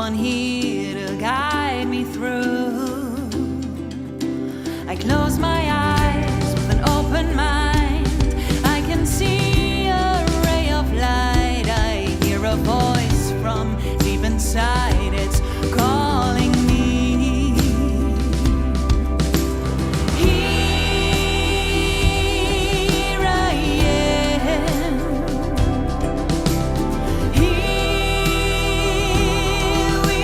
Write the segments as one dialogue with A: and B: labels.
A: one here to guide me through. I close my eyes with an open mind. I can see a ray of light. I hear a voice from deep inside. It's calling me. Here I am. Here we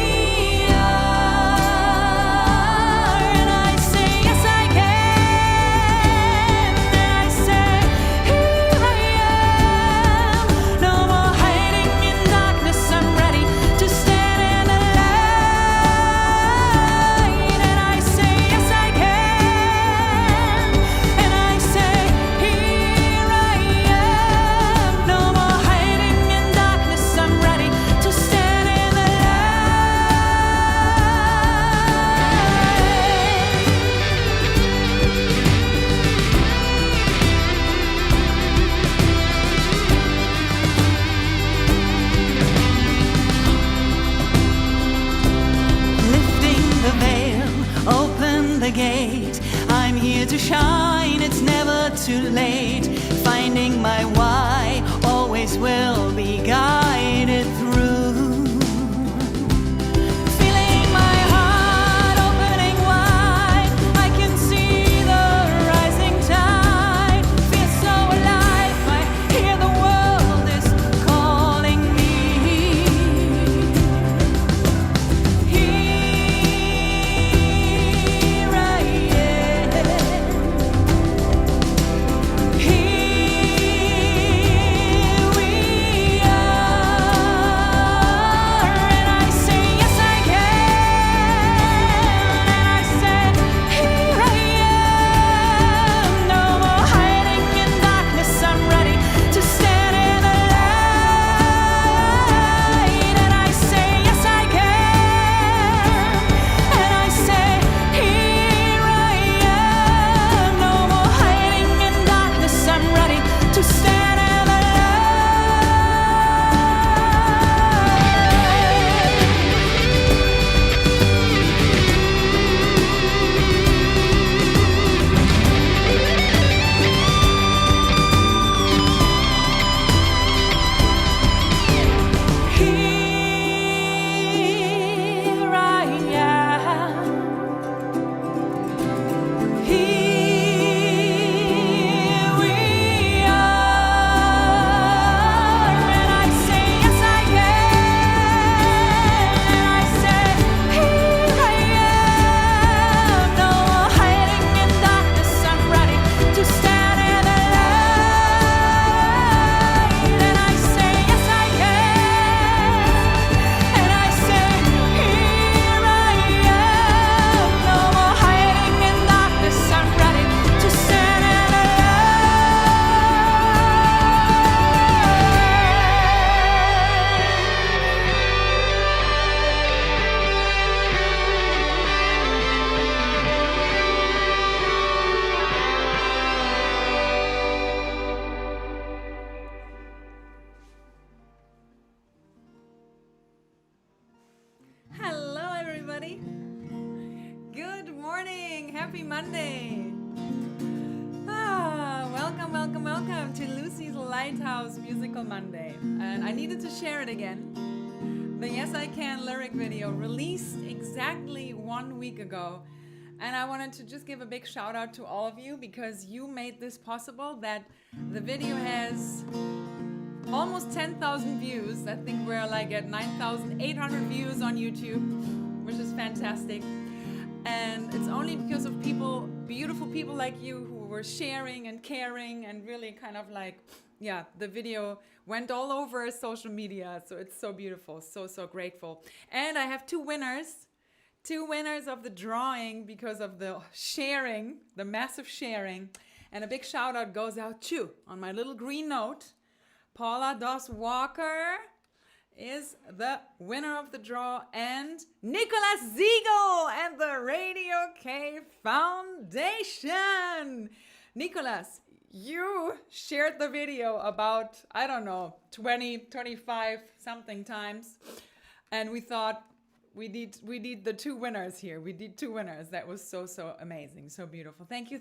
A: are. And I say yes I can. And I say here I am. No more hiding in darkness. I'm ready to stand in the light. And I say yes I can. And I say here I am. No more hiding in darkness. I'm ready to stand in the light. Lifting the veil, open the gate. I'm here to shine, it's never too late. Finding my why, always will be guided through. Feeling my heart opening wide. I can see the rising tide. Feel so alive, I hear the world is calling me. Here I am. Here we are. And I say yes I can. And I say here I am. No more hiding in darkness. I'm ready to stand in the light. And I say yes I can. And I say here I am. No more hiding in darkness. I'm ready to stand in the light. Here I am. Here we are. And I say yes I can. And I say here I am. No more hiding in darkness. I'm ready to stand in the light. And I say yes I can. And I say here I am. No more hiding in darkness. I'm ready to stand in the light.
B: Hello, everybody. Good morning. Happy Monday. Welcome, welcome, welcome to Lucie's Lighthouse Musical Monday. And I needed to share it again. The Yes I Can lyric video released exactly 1 week ago. And I wanted to just give a big shout out to all of you because you made this possible, that the video has almost 10,000 views. I think we're like at 9,800 views on YouTube, which is fantastic. And it's only because of people, beautiful people like you, who were sharing and caring and really kind of like, yeah, the video went all over social media. So it's so beautiful, so grateful. And I have two winners of the drawing because of the sharing, the massive sharing. And a big shout out goes out to, on my little green note, Paula Dos Walker is the winner of the draw, and 𝐦𝐨𝐬𝐬 and the Radio K Foundation. Nicholas, you shared the video about, I don't know, 20, 25 something times. And we thought, we need the 2 winners here. We need 2 winners. That was so amazing, so beautiful. Thank you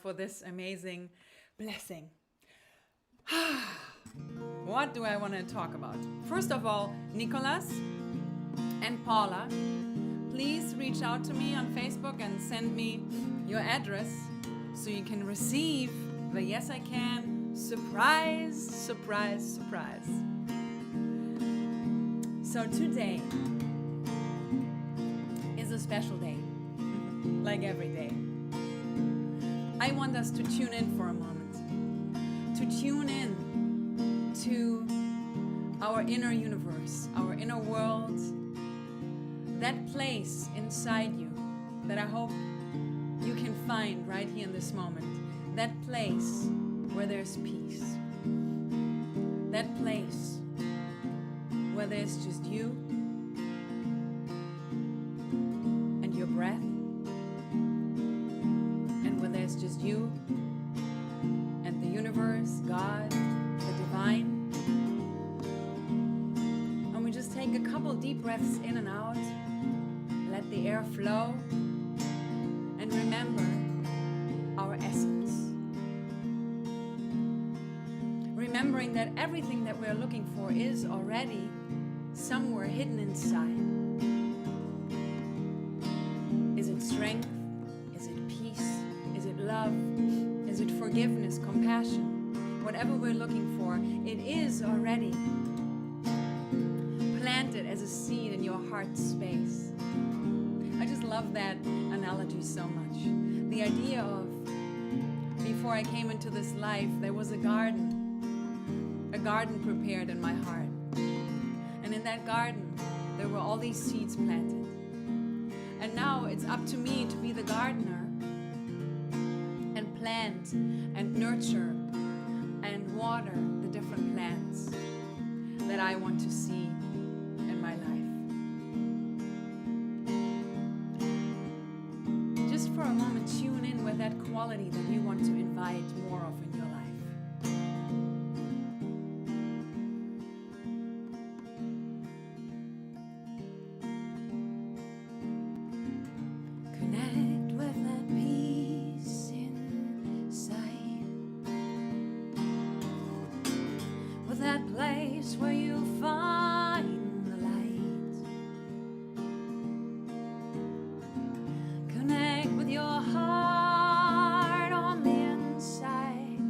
B: for this amazing blessing. What do I want to talk about? First of all, Nicholas and Paula, please reach out to me on Facebook and send me your address so you can receive the Yes I Can surprise. So today is a special day, like every day. I want us to tune in for a moment, to tune in to our inner universe, our inner world, that place inside you that I hope you can find right here in this moment, that place where there's peace, that place where there's just you and your breath, and where there's just you and the universe, God, the divine. And we just take a couple deep breaths in and out, let the air flow, and remember our essence. Remembering that everything that we're looking for is already somewhere hidden inside. Is it strength? Is it peace? Is it love? Is it forgiveness, compassion? Whatever we're looking for, it is already planted as a seed in your heart space. I just love that analogy so much. The idea of, before I came into this life, there was a garden prepared in my heart. And in that garden, there were all these seeds planted. And now it's up to me to be the gardener and plant and nurture and water the different plants that I want to see in my life. Just for a moment, tune in with that quality that you want to invite more of in your life. Connect with that peace inside, with that place where you find the light. Connect with your heart on the inside,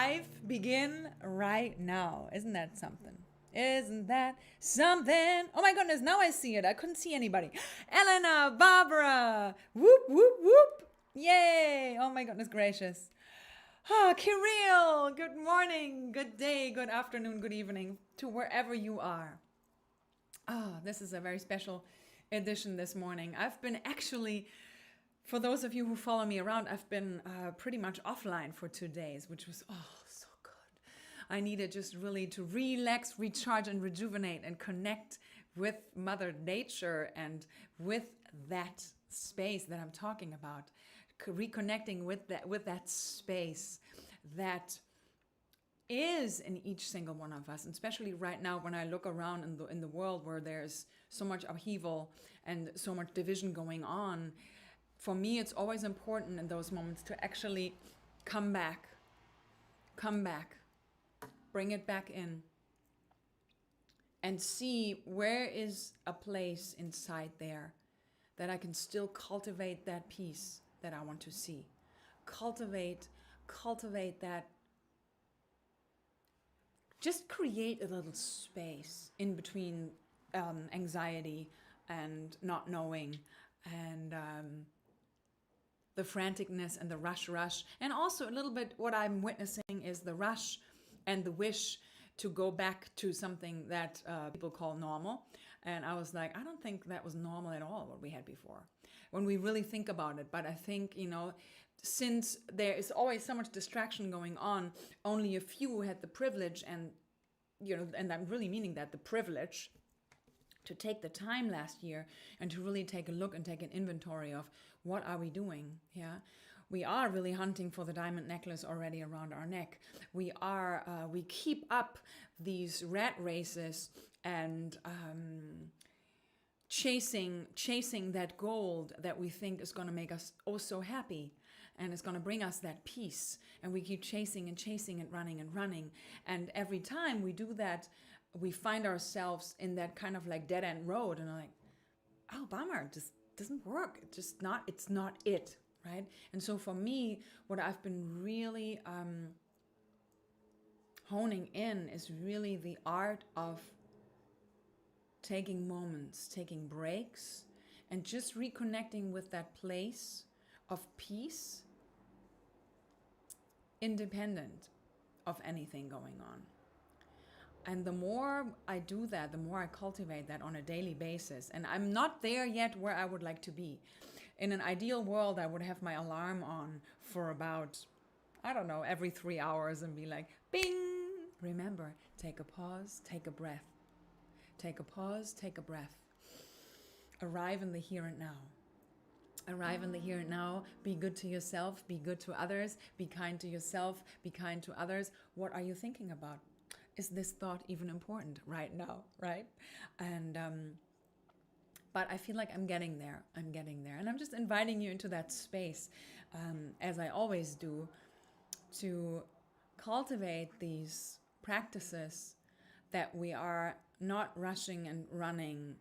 B: life begin right now. Isn't that something? Isn't that something? Oh my goodness, now I see it. I couldn't see anybody. Elena, Barbara, whoop, whoop, whoop. Yay. Oh my goodness gracious. Ah, Kirill, good morning, good day, good afternoon, good evening to wherever you are. Ah, this is a very special edition this morning. I've been actually, for those of you who follow me around, I've been pretty much offline for 2 days, which was, so good. I needed just really to relax, recharge, and rejuvenate and connect with Mother Nature and with that space that I'm talking about. Reconnecting with that space that is in each single one of us, and especially right now when I look around in the world where there's so much upheaval and so much division going on. For me, it's always important in those moments to actually come back, bring it back in, and see where is a place inside there that I can still cultivate that peace that I want to see. Cultivate that. Just create a little space in between anxiety and not knowing and the franticness and the rush. And also a little bit what I'm witnessing is the rush and the wish to go back to something that people call normal. And I was like, I don't think that was normal at all, what we had before, when we really think about it. But I think, since there is always so much distraction going on, only a few had the privilege and I'm really meaning that, the privilege to take the time last year and to really take a look and take an inventory of what are we doing. We are really hunting for the diamond necklace already around our neck. We keep up these rat races and chasing that gold that we think is going to make us oh so happy and it's going to bring us that peace. And we keep chasing and running. And every time we do that, we find ourselves in that kind of like dead end road, and I'm like, oh, bummer, just doesn't work. It's not it, right? And so for me, what I've been really honing in is really the art of taking moments, taking breaks, and just reconnecting with that place of peace, independent of anything going on. And the more I do that, the more I cultivate that on a daily basis. And I'm not there yet where I would like to be. In an ideal world, I would have my alarm on for about, I don't know, every 3 hours and be like, bing! Remember, take a pause, take a breath. Take a pause, take a breath. Arrive in the here and now. Arrive in the here and now. Be good to yourself, be good to others, be kind to yourself, be kind to others. What are you thinking about? Is this thought even important right now, right? And but I feel like I'm getting there. And I'm just inviting you into that space, as I always do, to cultivate these practices that we are not rushing and running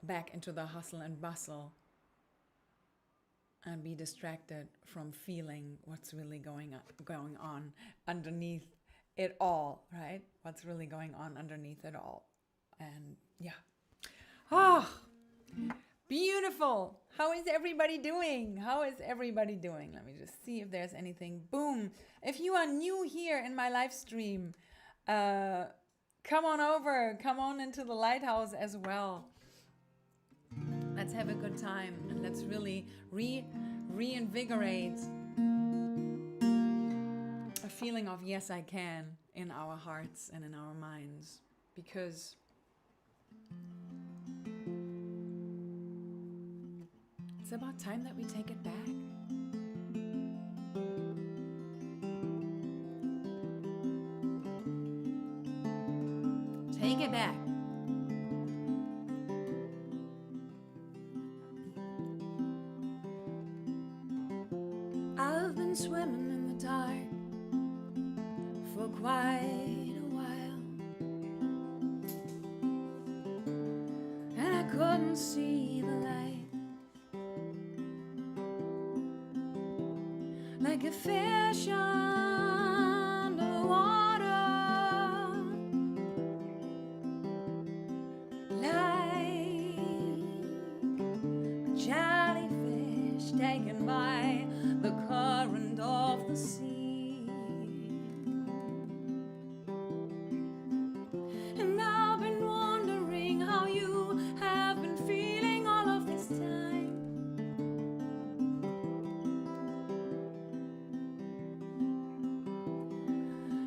B: back into the hustle and bustle and be distracted from feeling what's really going on underneath it all, right? What's really going on underneath it all. And yeah. Oh, beautiful. How is everybody doing? Let me just see if there's anything. Boom. If you are new here in my live stream, come on over. Come on into the lighthouse as well. Let's have a good time and let's really reinvigorate a feeling of yes, I can in our hearts and in our minds, because it's about time that we take it back. Take it back. I've been swimming in the dark for quite a while, and I couldn't see the light. Like
A: like a fish underwater, like a jellyfish taken by the current of the sea. And I've been wondering how you have been feeling all of this time.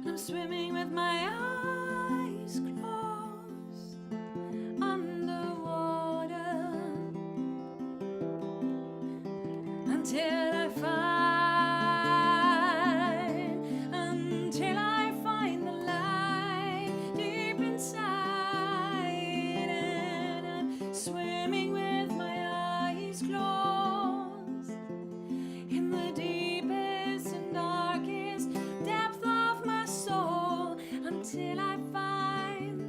A: I'm swimming with my eyes closed underwater until I find the light deep inside, and I'm swimming with my eyes closed in the deepest and darkest depth of my soul until I find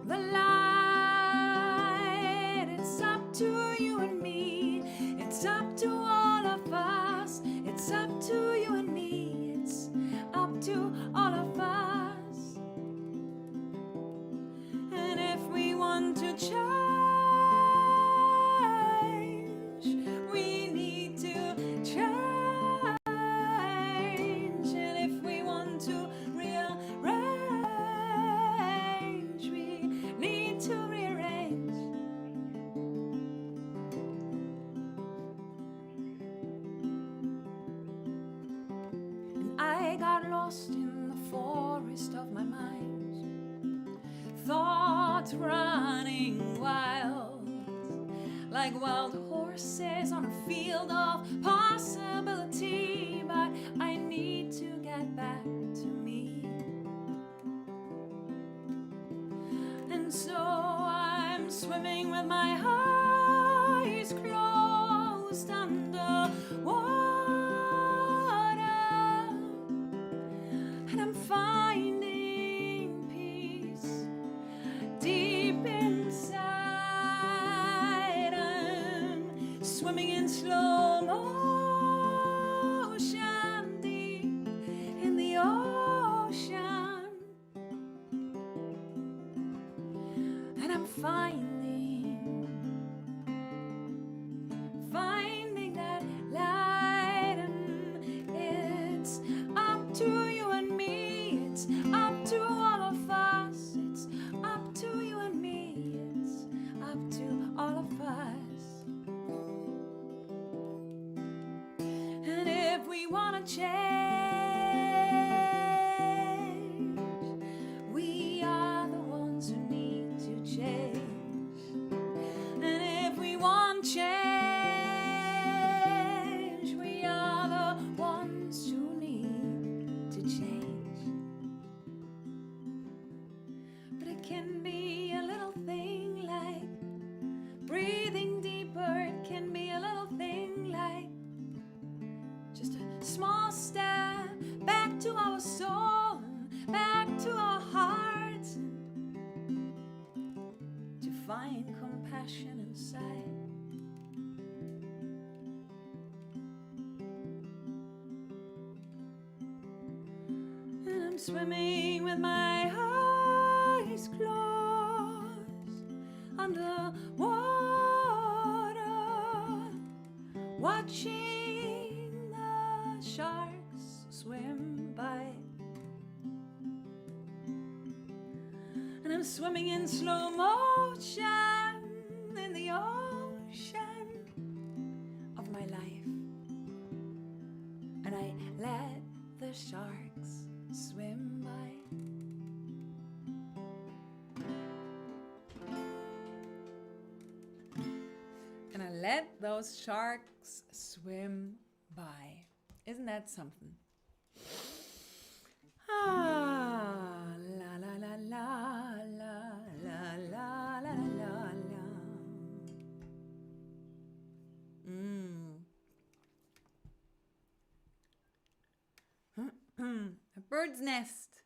A: the light. It's up to you and me, it's up to all of us, it's up to you and me, it's up to all of us. And if we want to change, we need to change. And if we want to rearrange, we need to rearrange. And I got lost in the forest of my mind, thoughts running wild, like wild horses on a field of possibility. But I need to get back to me, and so I'm swimming with my eyes closed underwater, and I'm finding peace deep inside. I'm swimming in slow motion deep in the ocean, and I'm finding that light. And it's up to you and me, it's up to all of us, it's up to you and me, it's up to all of us. And if we want to change, we are the ones who need to change. And if we want change, we are the ones who need to change. But it can be a little thing like breathing deeper. It can be a little thing like just a small step back to our soul, back to our hearts, to find compassion inside. And I'm swimming with my eyes closed underwater, watching the sharks swim by. And I'm swimming in slow motion in the ocean of my life, and I let the sharks swim by. And I let those sharks swim by. Isn't that something? Ah, la la la la la la la la la la. A bird's nest.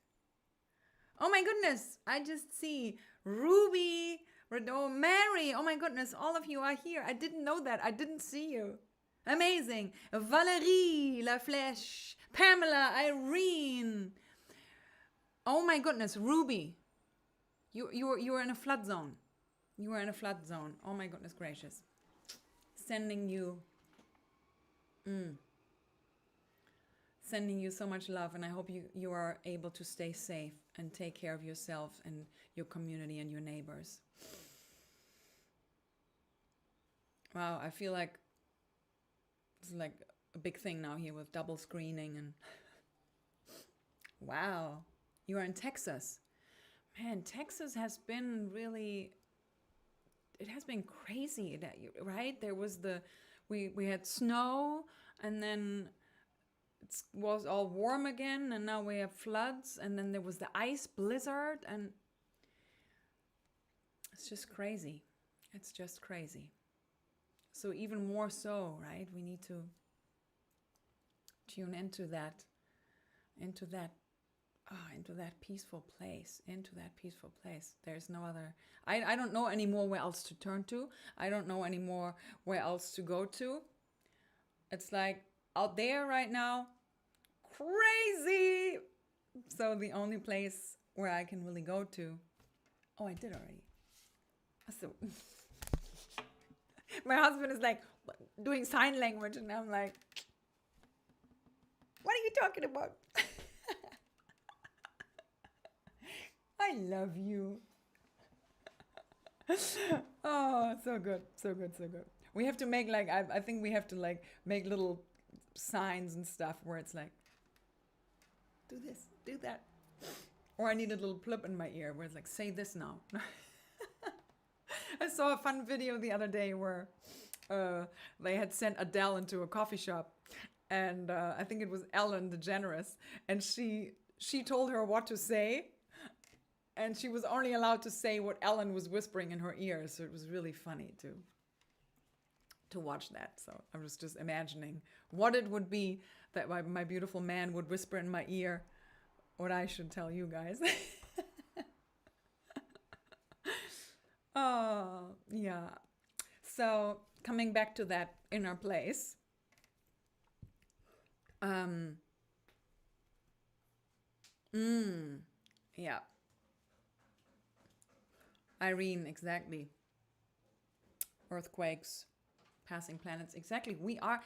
A: Oh my goodness, I just see ruby
B: Renaud, Mary, oh my goodness, all of you are here. I didn't know that. I didn't see you. Amazing. Valérie, La Flèche, Pamela, Irene. Oh my goodness, Ruby. You were in a flood zone. You were in a flood zone. Oh my goodness gracious. Sending you so much love, and I hope you are able to stay safe and take care of yourself and your community and your neighbors. Wow, I feel like it's like a big thing now here with double screening and wow, you are in Texas. Man, Texas has been really, it has been crazy that right? There was we had snow, and then it was all warm again, and now we have floods, and then there was the ice blizzard, and it's just crazy. It's just crazy. So even more so, right? We need to tune into that peaceful place, There's no other, I don't know anymore where else to turn to. I don't know anymore where else to go to. It's like out there right now, crazy. So the only place where I can really go to, oh, I did already. So my husband is like doing sign language, and I'm like, what are you talking about? I love you. Oh, so good, so good, so good. We have to make like, I think we have to like make little signs and stuff where it's like, do this, do that. Or I need a little plug in my ear where it's like, say this now. I saw a fun video the other day where they had sent Adele into a coffee shop, and I think it was Ellen DeGeneres, and she told her what to say, and she was only allowed to say what Ellen was whispering in her ear. So it was really funny to watch that. So I was just imagining what it would be that my beautiful man would whisper in my ear what I should tell you guys. Oh, yeah. So coming back to that inner place. Yeah. Irene, exactly. Earthquakes, passing planets, exactly. We are.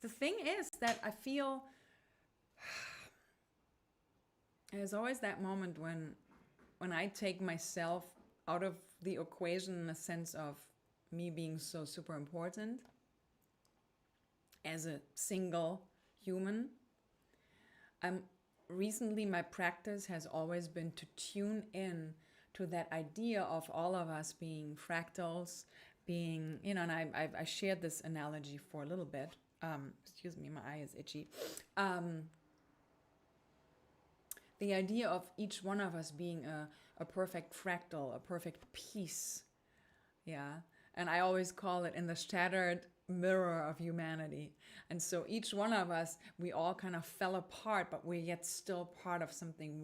B: The thing is that I feel there's always that moment when I take myself out of the equation in the sense of me being so super important as a single human. Recently, my practice has always been to tune in to that idea of all of us being fractals, being, you know, and I shared this analogy for a little bit. Excuse me, my eye is itchy. The idea of each one of us being a perfect fractal, a perfect piece. Yeah. And I always call it in the shattered mirror of humanity. And so each one of us, we all kind of fell apart, but we're yet still part of something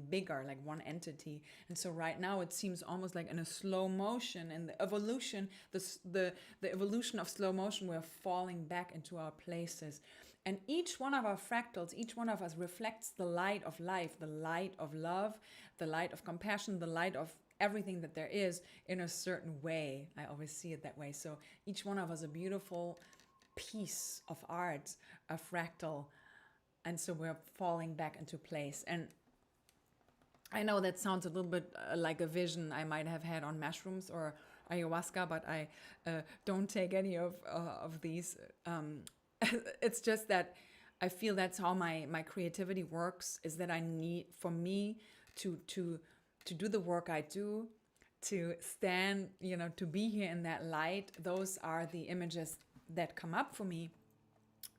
B: bigger, like one entity. And so right now it seems almost like in a slow motion, in the evolution, the evolution of slow motion, we're falling back into our places. And each one of our fractals, each one of us reflects the light of life, the light of love, the light of compassion, the light of everything that there is in a certain way. I always see it that way. So each one of us a beautiful piece of art, a fractal. And so we're falling back into place. And I know that sounds a little bit like a vision I might have had on mushrooms or ayahuasca, but I don't take any of these. It's just that I feel that's how my creativity works, is that I need, for me to do the work I do, to stand, you know, to be here in that light. Those are the images that come up for me,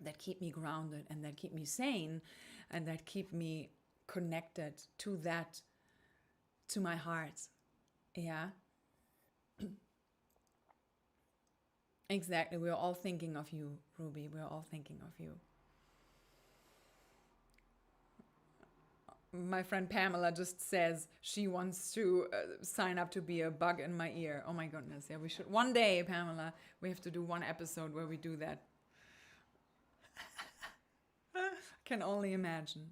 B: that keep me grounded and that keep me sane and that keep me connected to that, to my heart. Yeah. Exactly. We're all thinking of you, Ruby. We're all thinking of you. my friend Pamela just says she wants to sign up to be a bug in my ear. Oh my goodness. Yeah, we should. One day, Pamela, we have to do one episode where we do that. Can only imagine.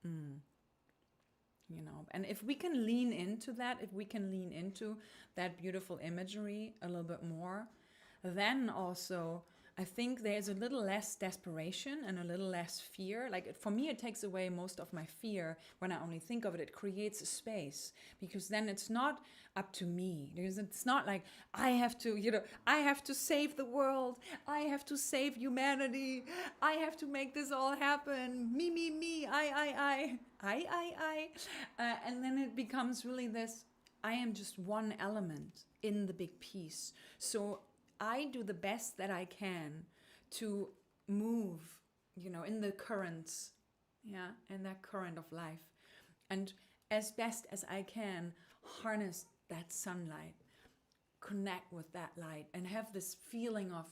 B: You know, and if we can lean into that, if we can lean into that beautiful imagery a little bit more, then also I think there's a little less desperation and a little less fear. Like for me, it takes away most of my fear when I only think of it. It creates a space, because then it's not up to me. Because it's not like I have to, you know, I have to save the world. I have to save humanity. I have to make this all happen. Me, I. And then it becomes really this, I am just one element in the big piece. So I do the best that I can to move, you know, in the currents, in that current of life. And as best as I can, harness that sunlight, connect with that light, and have this feeling of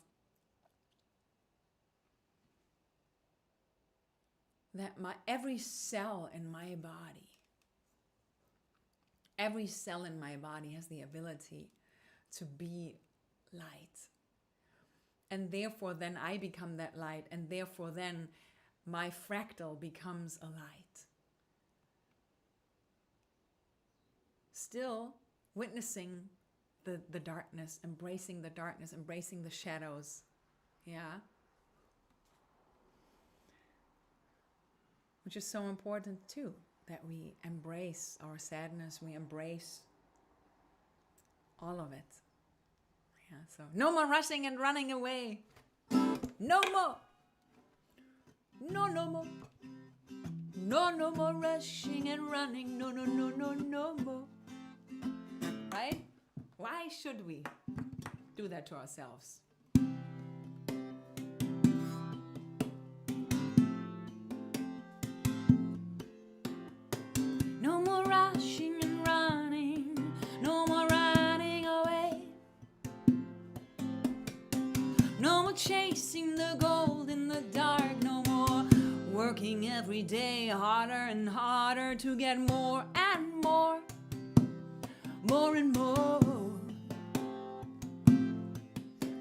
B: that every cell in my body has the ability to be light. And therefore then I become that light, and therefore then my fractal becomes a light. Still witnessing the darkness, embracing the shadows. Yeah. Which is so important too, that we embrace our sadness, we embrace all of it. Yeah, so no more rushing and running away. No more. No more. No more rushing and running. No more. Right? Why should we do that to ourselves? No more rushing and running. No more running away. No more chasing the gold in the dark. No more working every day harder and harder to get more and more. More and more.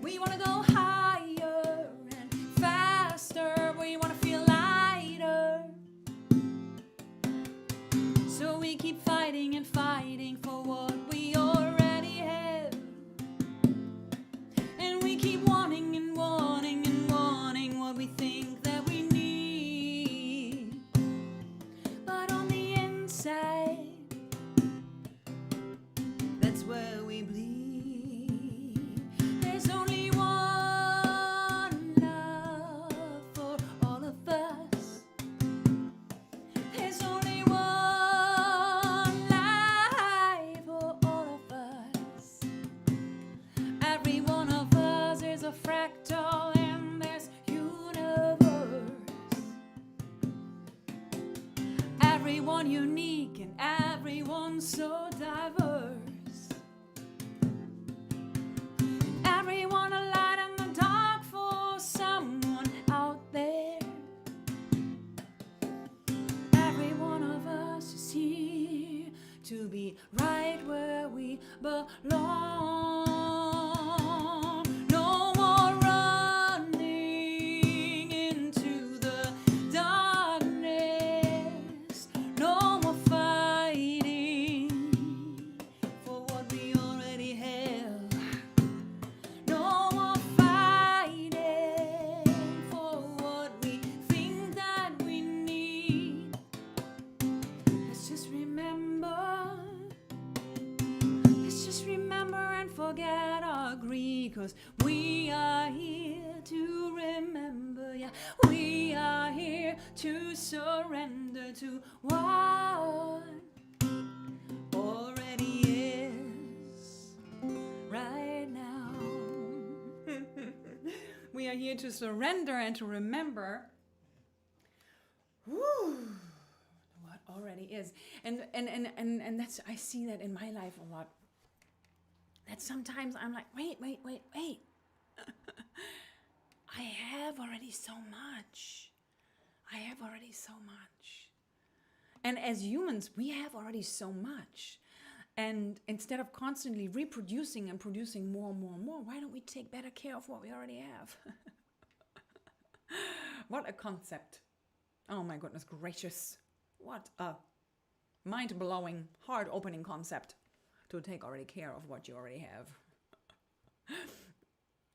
B: We want to go higher and faster. We want to feel lighter. So we keep fighting and fighting for what we already have. And we keep wanting and wanting and wanting what we think that we need. But on the inside, that's where we bleed. There's only one love for all of us. There's only one life for all of us. Every one of us is a fractal in this universe. Everyone unique and everyone so diverse. Everyone a light in the dark for someone out there. Every one of us is here to be right where we belong. No more running into the darkness. No more fighting for what we already have. No more fighting for what we think that we need. Let's just remember and forget our greed, 'cause we are here to remember, yeah. We are here to surrender to what already is right now. We are here to surrender and to remember what already is. And that's, I see that in my life a lot. That sometimes I'm like, wait. I have already so much. And as humans, we have already so much. And instead of constantly reproducing and producing more and more and more, why don't we take better care of what we already have? What a concept. Oh my goodness gracious. What a mind-blowing, heart-opening concept to take already care of what you already have.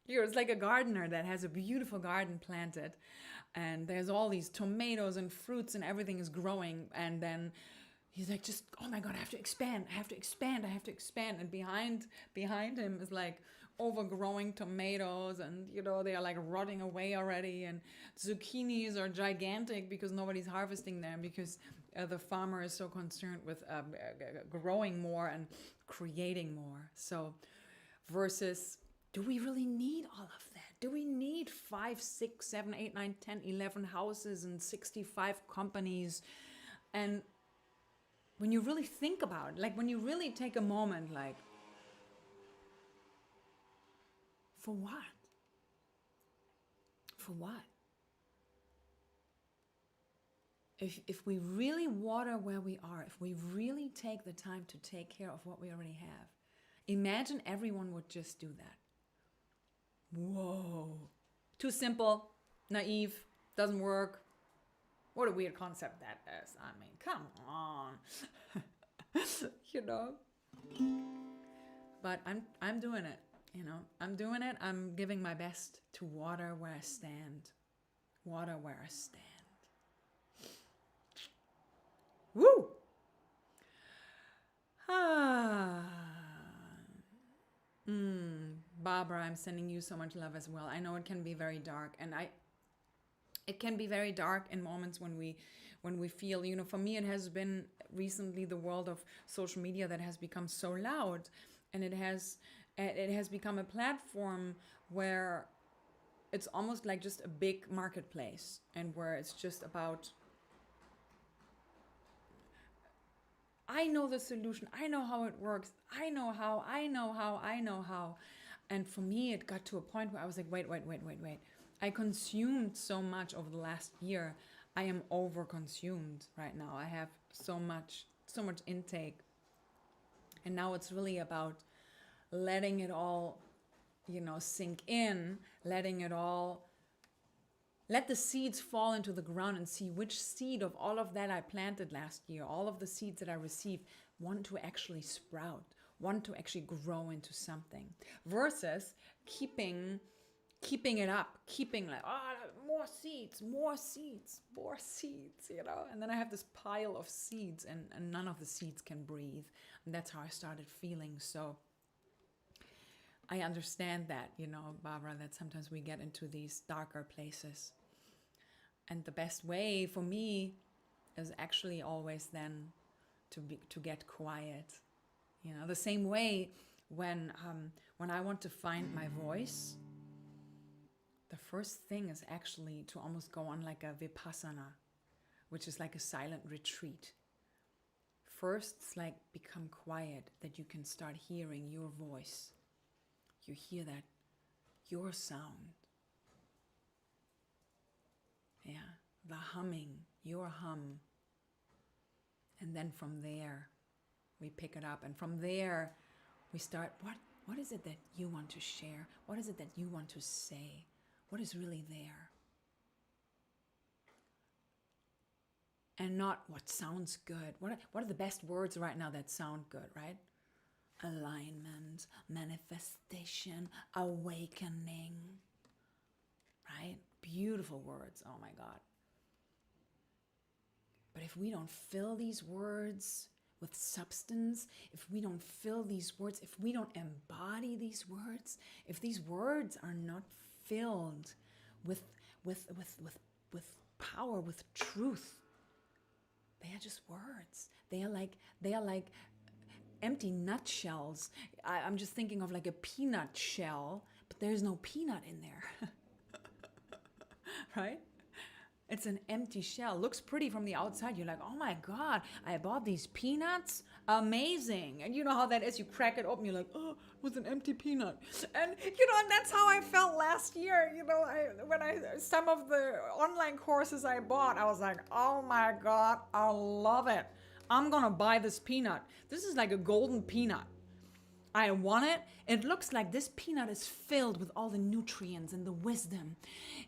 B: It's like a gardener that has a beautiful garden planted, and there's all these tomatoes and fruits and everything is growing, and then he's like, just, oh my God, I have to expand, I have to expand, I have to expand. And behind him is like overgrowing tomatoes, and they are like rotting away already, and zucchinis are gigantic because nobody's harvesting them, because the farmer is so concerned with growing more and creating more. So versus, do we really need all of that? Do we need 5, 6, 7, 8, 9, 10, 11 houses and 65 companies? And when you really think about it, like when you really take a moment, like, for what? For what? If we really water where we are, if we really take the time to take care of what we already have, imagine everyone would just do that. Whoa. Too simple, naive, doesn't work. What a weird concept that is. I mean, come on. But I'm doing it, I'm doing it. I'm giving my best to water where I stand. Water where I stand. Woo! Barbara, I'm sending you so much love as well. I know it can be very dark, and it can be very dark in moments when we feel, for me it has been recently the world of social media that has become so loud, and it has become a platform where it's almost like just a big marketplace, and where it's just about, I know the solution, I know how it works, I know how. And for me, it got to a point where I was like, wait. I consumed so much over the last year. I am over-consumed right now. I have so much intake. And now it's really about letting it all, sink in, let the seeds fall into the ground and see which seed of all of that I planted last year, all of the seeds that I received, want to actually sprout, want to actually grow into something, versus keeping it up, keeping like, more seeds, and then I have this pile of seeds, and none of the seeds can breathe. And that's how I started feeling. So I understand that, Barbara, that sometimes we get into these darker places. And the best way for me is actually always then to get quiet. The same way when I want to find my voice, the first thing is actually to almost go on like a vipassana, which is like a silent retreat. First, it's like become quiet, that you can start hearing your voice. You hear that, your sound. Yeah, the humming, your hum. And then from there, we pick it up. And from there, we start, what is it that you want to share? What is it that you want to say? What is really there? And not what sounds good. What are the best words right now that sound good, right? Alignment, manifestation, awakening, right? Beautiful words, oh my God. But if we don't fill these words with substance, if we don't fill these words, if we don't embody these words, if these words are not filled with power, with truth, they are just words. They are like empty nutshells. I'm just thinking of like a peanut shell, but there's no peanut in there. Right? It's an empty shell. Looks pretty from the outside. You're like, oh my God, I bought these peanuts. Amazing. And you know how that is. You crack it open. You're like, oh, it was an empty peanut. And, you know, and that's how I felt last year. You know, some of the online courses I bought, I was like, oh my God, I love it. I'm going to buy this peanut. This is like a golden peanut. I want it. It looks like this peanut is filled with all the nutrients and the wisdom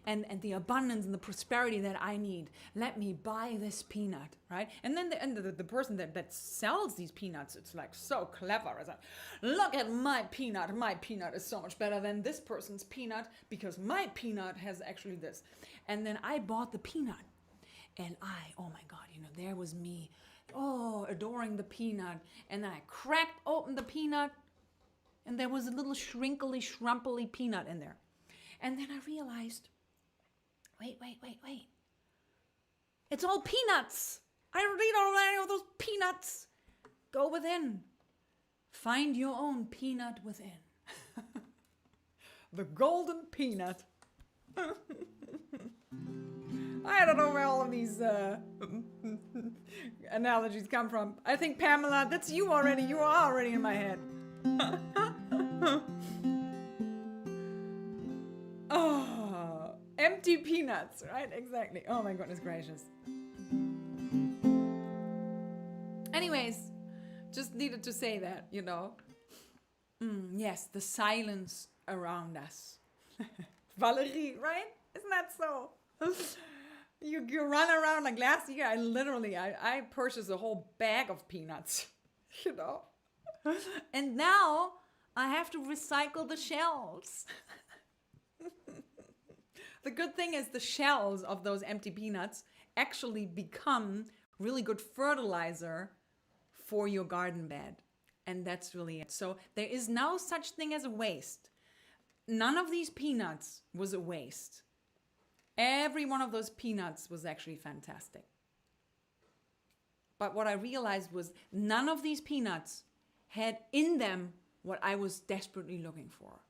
B: and the abundance and the prosperity that I need. Let me buy this peanut, right? And then the person that sells these peanuts, it's like so clever. It's like, look at my peanut. My peanut is so much better than this person's peanut because my peanut has actually this. And then I bought the peanut and oh my God, you know, there was me, adoring the peanut. And then I cracked open the peanut. And there was a little shrinkly, shrumply peanut in there. And then I realized, wait. It's all peanuts. I read already all those peanuts. Go within. Find your own peanut within. The golden peanut. I don't know where all of these analogies come from. I think, Pamela, that's you already. You are already in my head. Oh, empty peanuts, right? Exactly. Oh my goodness gracious. Anyways, just needed to say that, you know. Yes, the silence around us. Valerie, right? Isn't that so? You run around like last year. I purchased a whole bag of peanuts, you know. And now I have to recycle the shells. The good thing is the shells of those empty peanuts actually become really good fertilizer for your garden bed. And that's really it. So there is no such thing as a waste. None of these peanuts was a waste. Every one of those peanuts was actually fantastic. But what I realized was none of these peanuts had in them what I was desperately looking for.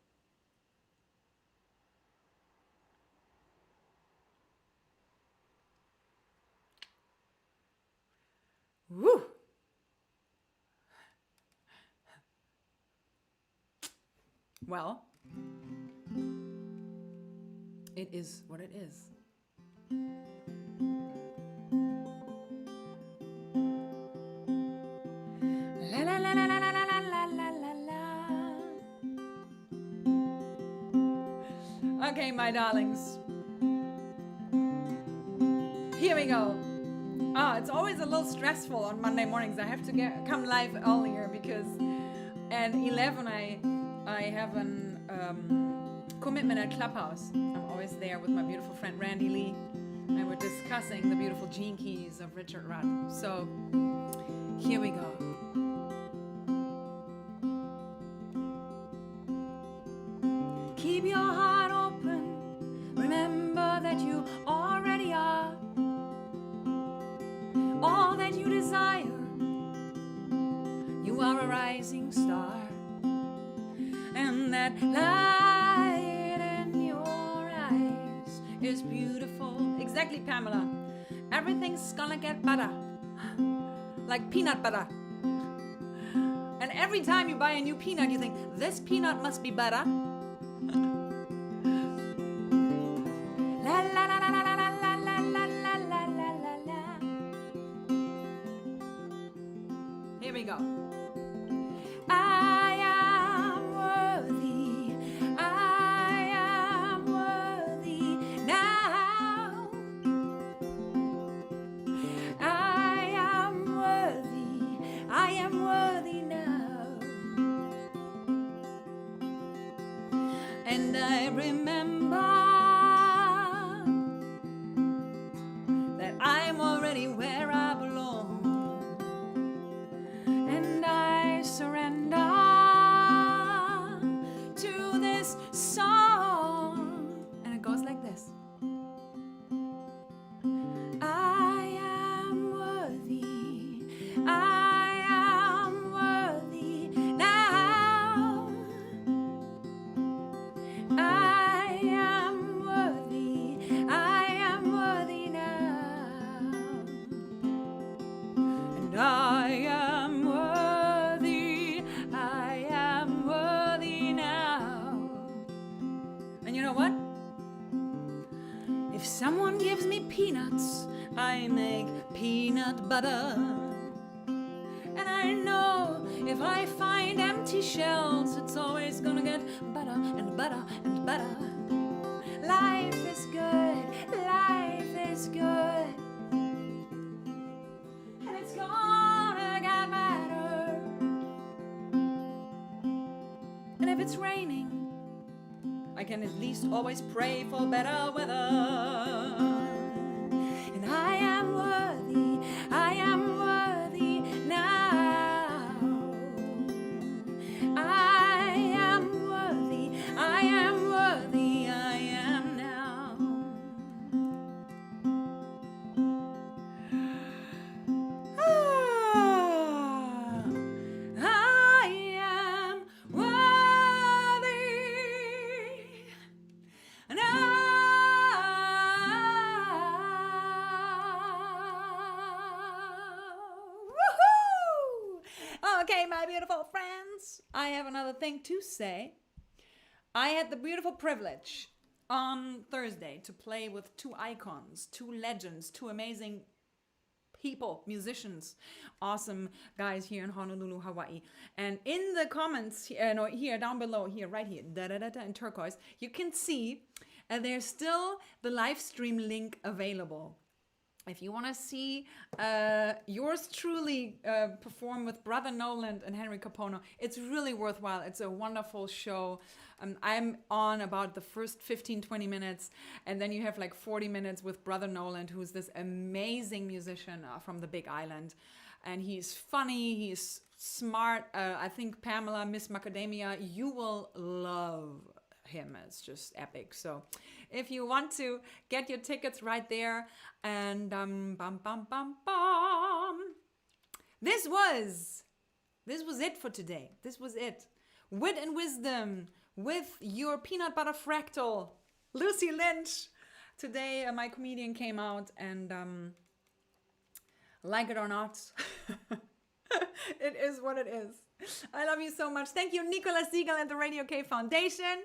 B: Woo! Well, it is what it is. La la la la la la la la la la. Okay, my darlings. Here we go. It's always a little stressful on Monday mornings. I have to come live earlier because at 11 I have an commitment at Clubhouse. I'm always there with my beautiful friend Randy Lee, and we're discussing the beautiful gene keys of Richard Rudd. So here we go. Keep your heart open. Remember that you already are all that you desire. You are a rising star, and that light in your eyes is beautiful. Exactly, Pamela. Everything's gonna get better, like peanut butter. And every time you buy a new peanut, you think, this peanut must be better. La la la la la la la la la la la la la. Here we go. I am worthy. I am worthy now. I am worthy. I am worthy now. And I remember that I'm already where I belong. And I surrender to this song. And it goes like this. I am worthy. I am worthy now. I am worthy. I am worthy now.
A: peanuts, I make peanut butter. And I know if I find empty shells, it's always gonna get better and better and better. Life is good, life is good, and it's gonna get better. And if it's raining, I can at least always pray for better weather. And I am worthy now. I am worthy, I am worthy, I am now. I am worthy. And woohoo! Okay, my beautiful friends, I have another thing to say. I had the beautiful privilege on Thursday to play with two icons, two legends, two amazing people, musicians, awesome guys here in Honolulu, Hawaii. And in the comments, here down below, here, right here, in turquoise, you can see there's still the live stream link available. If you want to see yours truly perform with Brother Noland and Henry Capono, it's really worthwhile. It's a wonderful show. I'm on about the first 15-20 minutes, and then you have like 40 minutes with Brother Noland, who's this amazing musician from the Big Island. And he's funny, he's smart. I think Pamela, Miss Macadamia, you will love him. It's just epic. So if you want to get your tickets right there, and this was it for today. This was it. Wit and wisdom with your peanut butter fractal, Lucie Lynch. Today my comedian came out, and like it or not, it is what it is. I love you so much. Thank you, 𝐤𝐨𝐬𝐤𝐞 and the Radio K Foundation.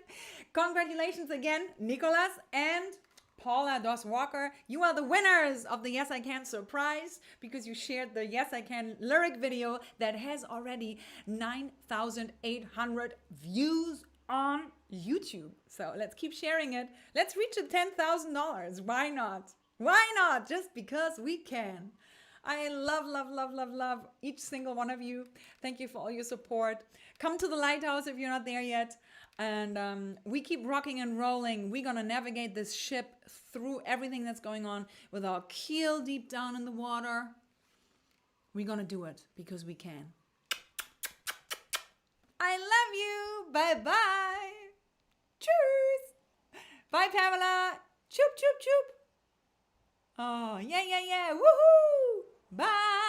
A: Congratulations again, Nicholas and Paula Dos Walker. You are the winners of the Yes I Can surprise, because you shared the Yes I Can lyric video that has already 9,800 views on YouTube. So let's keep sharing it. Let's reach the $10,000. Why not? Why not? Just because we can. I love, love, love, love, love each single one of you. Thank you for all your support. Come to the Lighthouse if you're not there yet. And we keep rocking and rolling. We're going to navigate this ship through everything that's going on with our keel deep down in the water. We're going to do it because we can. I love you. Bye-bye. Cheers. Bye, Pamela. Choop, choop, choop. Oh, yeah, yeah, yeah. Woohoo. Bye.